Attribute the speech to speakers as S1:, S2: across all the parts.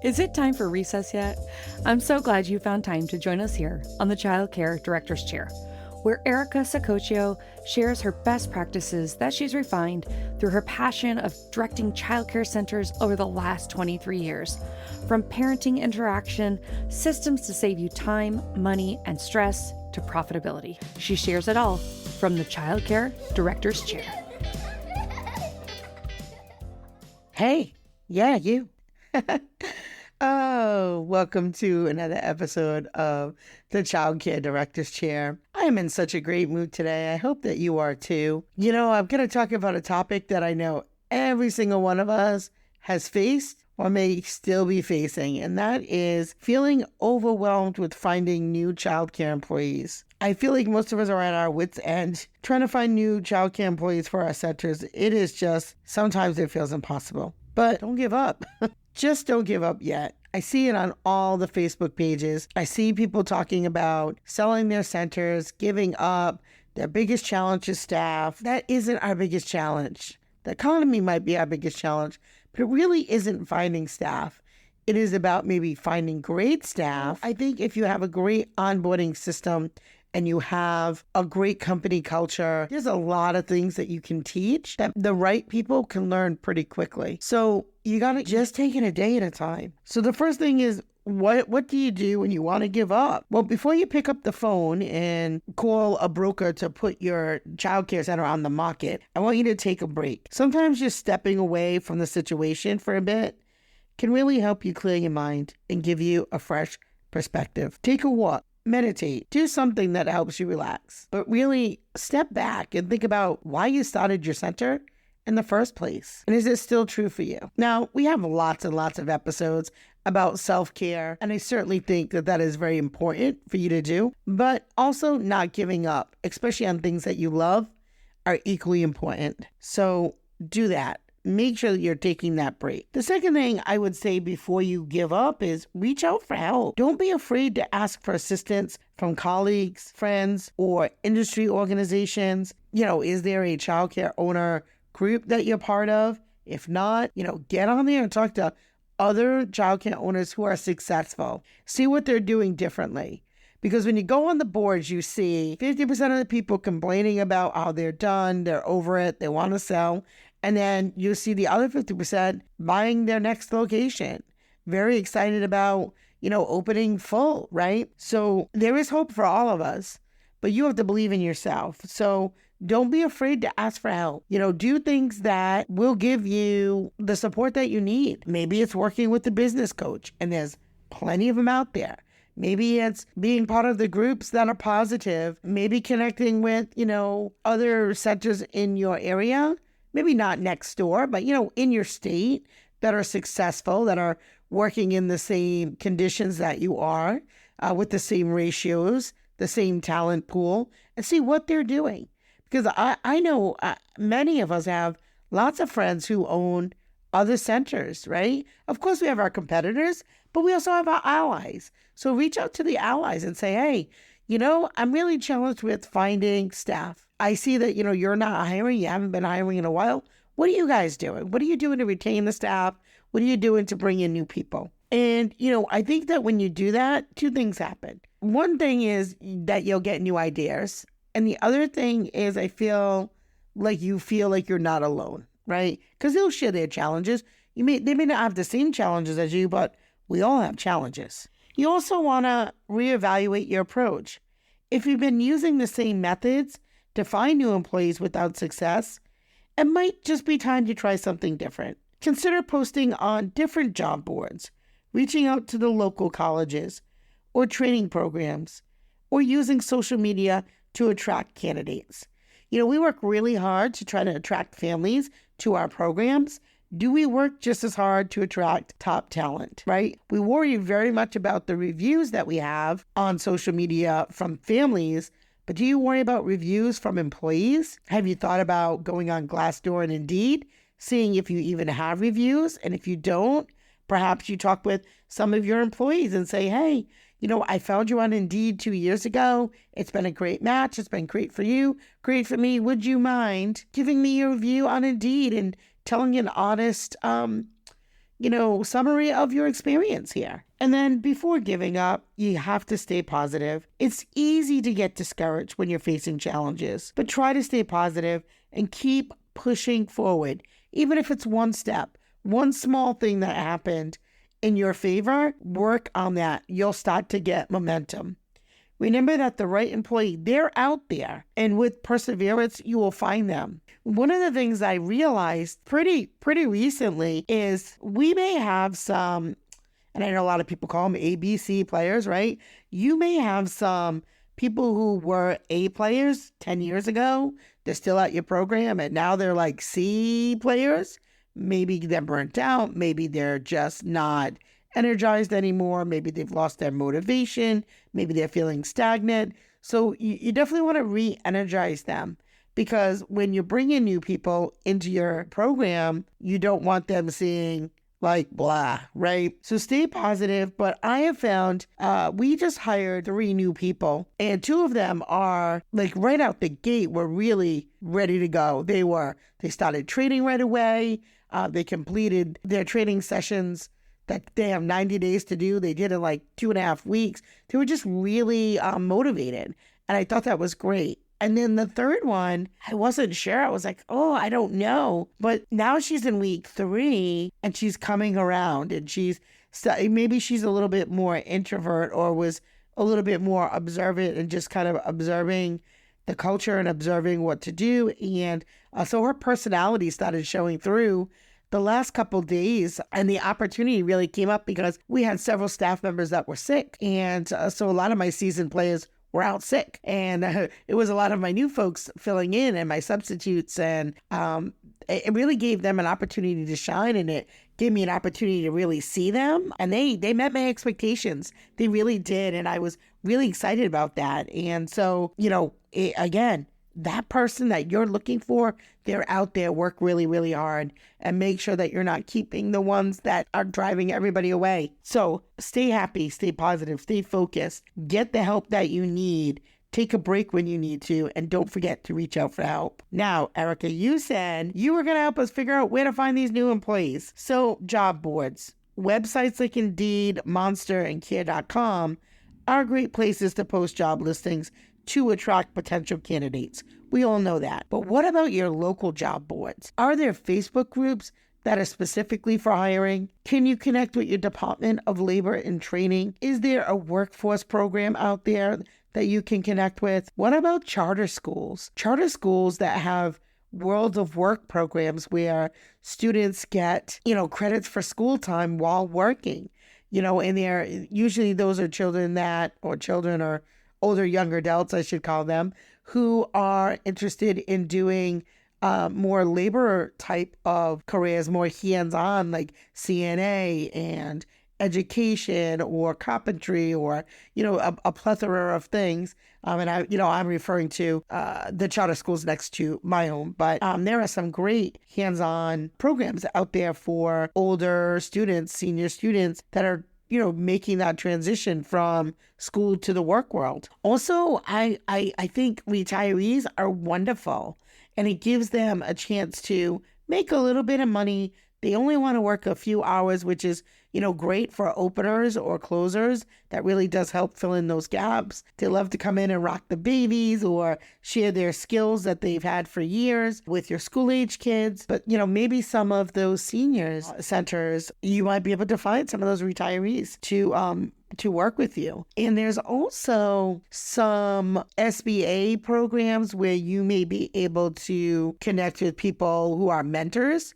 S1: Is it time for recess yet? I'm so glad you found time to join us here on the Childcare Director's Chair, where Erica Saccoccio shares her best practices that she's refined through her passion of directing childcare centers over the last 23 years. From parenting interaction, systems to save you time, money, and stress, to profitability. She shares it all from the Childcare Director's Chair.
S2: Hey, yeah, you. Oh, welcome to another episode of the Childcare Director's Chair. I am in such a great mood today. I hope that you are too. I'm going to talk about a topic that I know every single one of us has faced or may still be facing, and that is feeling overwhelmed with finding new childcare employees. I feel like most of us are at our wits' end trying to find new childcare employees for our centers. It is just, sometimes it feels impossible. But don't give up. Just don't give up yet. I see it on all the Facebook pages. I see people talking about selling their centers, giving up. Their biggest challenge is staff. That isn't our biggest challenge. The economy might be our biggest challenge, but it really isn't finding staff. It is about maybe finding great staff. I think if you have a great onboarding system and you have a great company culture, there's a lot of things that you can teach that the right people can learn pretty quickly. So you got to just take it a day at a time. So the first thing is, what do you do when you want to give up? Well, before you pick up the phone and call a broker to put your childcare center on the market, I want you to take a break. Sometimes just stepping away from the situation for a bit can really help you clear your mind and give you a fresh perspective. Take a walk. Meditate, do something that helps you relax, but really step back and think about why you started your center in the first place. And is it still true for you? Now, we have lots and lots of episodes about self-care, and I certainly think that that is very important for you to do, but also not giving up, especially on things that you love, are equally important. So do that. Make sure that you're taking that break. The second thing I would say before you give up is reach out for help. Don't be afraid to ask for assistance from colleagues, friends, or industry organizations. Is there a childcare owner group that you're part of? If not, get on there and talk to other childcare owners who are successful. See what they're doing differently. Because when you go on the boards, you see 50% of the people complaining about how they're done, they're over it, they want to sell. And then you see the other 50% buying their next location. Very excited about, opening full, right? So there is hope for all of us, but you have to believe in yourself. So don't be afraid to ask for help. Do things that will give you the support that you need. Maybe it's working with a business coach, and there's plenty of them out there. Maybe it's being part of the groups that are positive. Maybe connecting with, other centers in your area. Maybe not next door, but, in your state that are successful, that are working in the same conditions that you are, with the same ratios, the same talent pool, and see what they're doing. Because I know many of us have lots of friends who own other centers, right? Of course, we have our competitors, but we also have our allies. So reach out to the allies and say, hey, I'm really challenged with finding staff. I see that, you're not hiring. You haven't been hiring in a while. What are you guys doing? What are you doing to retain the staff? What are you doing to bring in new people? And, I think that when you do that, two things happen. One thing is that you'll get new ideas. And the other thing is I feel like you're not alone, right? Because they'll share their challenges. They may not have the same challenges as you, but we all have challenges. You also want to reevaluate your approach. If you've been using the same methods to find new employees without success, it might just be time to try something different. Consider posting on different job boards, reaching out to the local colleges or training programs, or using social media to attract candidates. We work really hard to try to attract families to our programs. Do we work just as hard to attract top talent, right? We worry very much about the reviews that we have on social media from families, but do you worry about reviews from employees? Have you thought about going on Glassdoor and Indeed, seeing if you even have reviews? And if you don't, perhaps you talk with some of your employees and say, hey, I found you on Indeed 2 years ago. It's been a great match. It's been great for you, great for me. Would you mind giving me your review on Indeed and telling an honest, summary of your experience here. And then before giving up, you have to stay positive. It's easy to get discouraged when you're facing challenges, but try to stay positive and keep pushing forward. Even if it's one step, one small thing that happened in your favor, work on that. You'll start to get momentum. Remember that the right employee, they're out there, and with perseverance, you will find them. One of the things I realized pretty recently is we may have some, and I know a lot of people call them ABC players, right? You may have some people who were A players 10 years ago. They're still at your program, and now they're like C players. Maybe they're burnt out. Maybe they're just not energized anymore. Maybe they've lost their motivation. Maybe they're feeling stagnant. So you definitely want to re-energize them, because when you bring in new people into your program, you don't want them seeing like blah, right? So stay positive. But I have found we just hired 3 new people, and 2 of them are like right out the gate were really ready to go. They started training right away. They completed their training sessions that they have 90 days to do. They did it like 2.5 weeks. They were just really motivated. And I thought that was great. And then the third one, I wasn't sure. I was like, oh, I don't know. But now she's in week 3 and she's coming around, and maybe she's a little bit more introvert, or was a little bit more observant and just kind of observing the culture and observing what to do. And so her personality started showing through the last couple of days, and the opportunity really came up because we had several staff members that were sick. And so a lot of my seasoned players were out sick, and it was a lot of my new folks filling in and my substitutes. And it really gave them an opportunity to shine, and it gave me an opportunity to really see them. And they met my expectations. They really did. And I was really excited about that. And so, again, that person that you're looking for, they're out there. Work really, really hard, and make sure that you're not keeping the ones that are driving everybody away. So stay happy, stay positive, stay focused, get the help that you need, take a break when you need to, and don't forget to reach out for help. Now, Erica, you said you were going to help us figure out where to find these new employees. So job boards, websites like Indeed, Monster, and Care.com are great places to post job listings to attract potential candidates. We all know that. But what about your local job boards? Are there Facebook groups that are specifically for hiring? Can you connect with your Department of Labor and Training? Is there a workforce program out there that you can connect with? What about charter schools? Charter schools that have World of Work programs where students get, credits for school time while working, and they're usually those are children or older young adults, I should call them, who are interested in doing more labor type of careers, more hands-on, like CNA and education or carpentry, or, a plethora of things. And I'm referring to the charter schools next to my home, but there are some great hands-on programs out there for older students, senior students that are making that transition from school to the work world. Also, I think retirees are wonderful, and it gives them a chance to make a little bit of money. They only want to work a few hours, which is, great for openers or closers. That really does help fill in those gaps. They love to come in and rock the babies or share their skills that they've had for years with your school-age kids. But, maybe some of those seniors centers, you might be able to find some of those retirees to work with you. And there's also some SBA programs where you may be able to connect with people who are mentors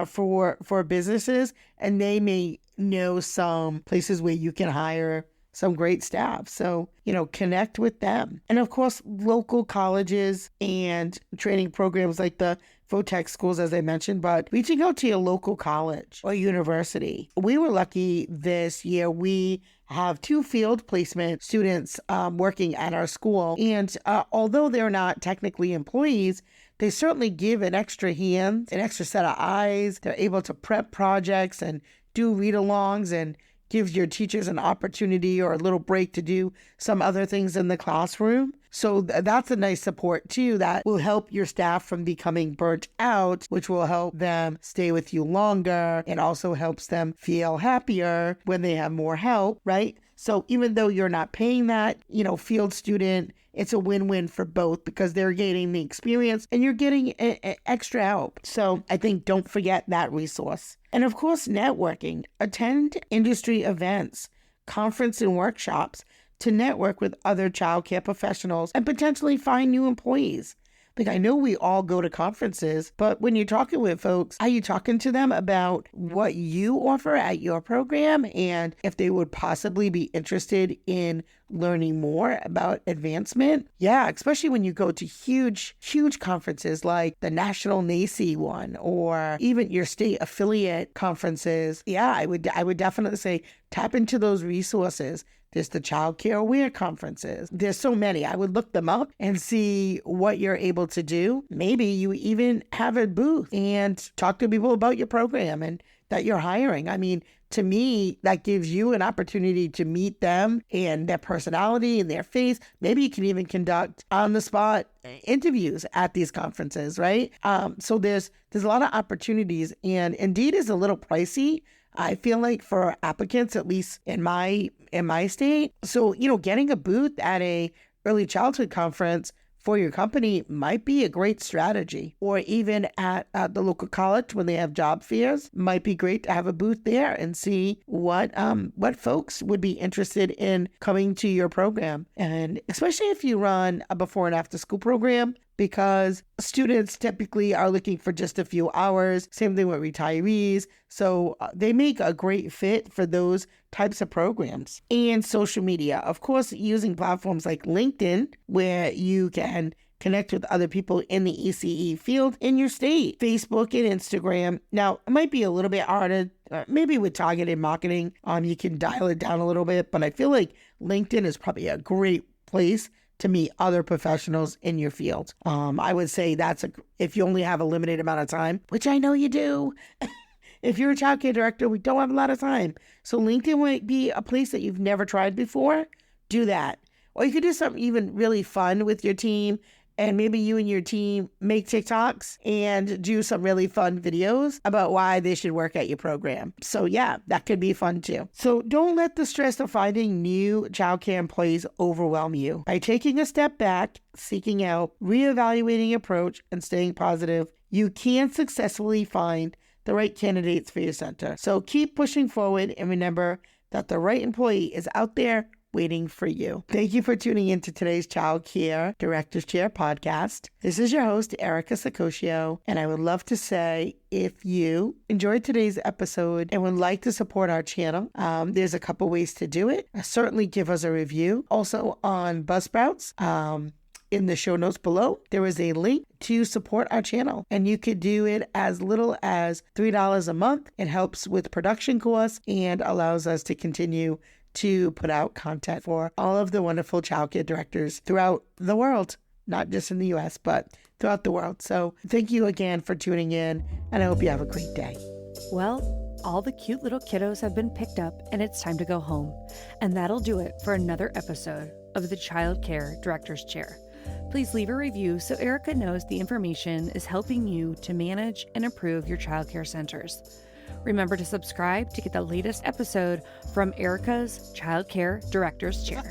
S2: for businesses, and they may know some places where you can hire some great staff. So, connect with them. And of course, local colleges and training programs like the VOTEC schools, as I mentioned, but reaching out to your local college or university. We were lucky this year. We have 2 field placement students working at our school. And although they're not technically employees, they certainly give an extra hand, an extra set of eyes. They're able to prep projects and do read-alongs, and gives your teachers an opportunity or a little break to do some other things in the classroom. So that's a nice support too that will help your staff from becoming burnt out, which will help them stay with you longer. It also helps them feel happier when they have more help, right? So even though you're not paying that, field student, it's a win-win for both because they're gaining the experience and you're getting extra help. So I think don't forget that resource. And of course, networking. Attend industry events, conference and workshops to network with other childcare professionals and potentially find new employees. Like, I know we all go to conferences, but when you're talking with folks, are you talking to them about what you offer at your program and if they would possibly be interested in learning more about advancement? Yeah, especially when you go to huge conferences like the National NACI one or even your state affiliate conferences. Yeah, I would definitely say tap into those resources. There's the Childcare Aware conferences. There's so many. I would look them up and see what you're able to do. Maybe you even have a booth and talk to people about your program and that you're hiring. I mean, to me, that gives you an opportunity to meet them and their personality and their face. Maybe you can even conduct on-the-spot interviews at these conferences, right? So there's a lot of opportunities, and Indeed is a little pricey, I feel like, for applicants, at least in my state. So, getting a booth at a early childhood conference for your company might be a great strategy. Or even at the local college when they have job fairs, might be great to have a booth there and see what folks would be interested in coming to your program. And especially if you run a before and after school program, because students typically are looking for just a few hours. Same thing with retirees. So they make a great fit for those types of programs. And social media, of course, using platforms like LinkedIn, where you can connect with other people in the ECE field in your state. Facebook and Instagram. Now, it might be a little bit harder. Maybe with targeted marketing, you can dial it down a little bit. But I feel like LinkedIn is probably a great place to meet other professionals in your field. I would say if you only have a limited amount of time, which I know you do. If you're a childcare director, we don't have a lot of time. So LinkedIn might be a place that you've never tried before. Do that. Or you could do something even really fun with your team. And maybe you and your team make TikToks and do some really fun videos about why they should work at your program. So yeah, that could be fun too. So don't let the stress of finding new childcare employees overwhelm you. By taking a step back, seeking out, reevaluating your approach, and staying positive, you can successfully find the right candidates for your center. So keep pushing forward and remember that the right employee is out there waiting for you. Thank you for tuning in to today's Child Care Director's Chair podcast. This is your host, Erica Saccoccio, and I would love to say, if you enjoyed today's episode and would like to support our channel, there's a couple ways to do it. Certainly give us a review. Also on Buzzsprouts, in the show notes below, there is a link to support our channel, and you could do it as little as $3 a month. It helps with production costs and allows us to continue to put out content for all of the wonderful childcare directors throughout the world, not just in the US, but throughout the world. So thank you again for tuning in, and I hope you have a great day.
S1: Well, all the cute little kiddos have been picked up and it's time to go home. And that'll do it for another episode of the Child Care Director's Chair. Please leave a review so Erica knows the information is helping you to manage and improve your childcare centers. Remember to subscribe to get the latest episode from Erica's Child Care Director's Chair.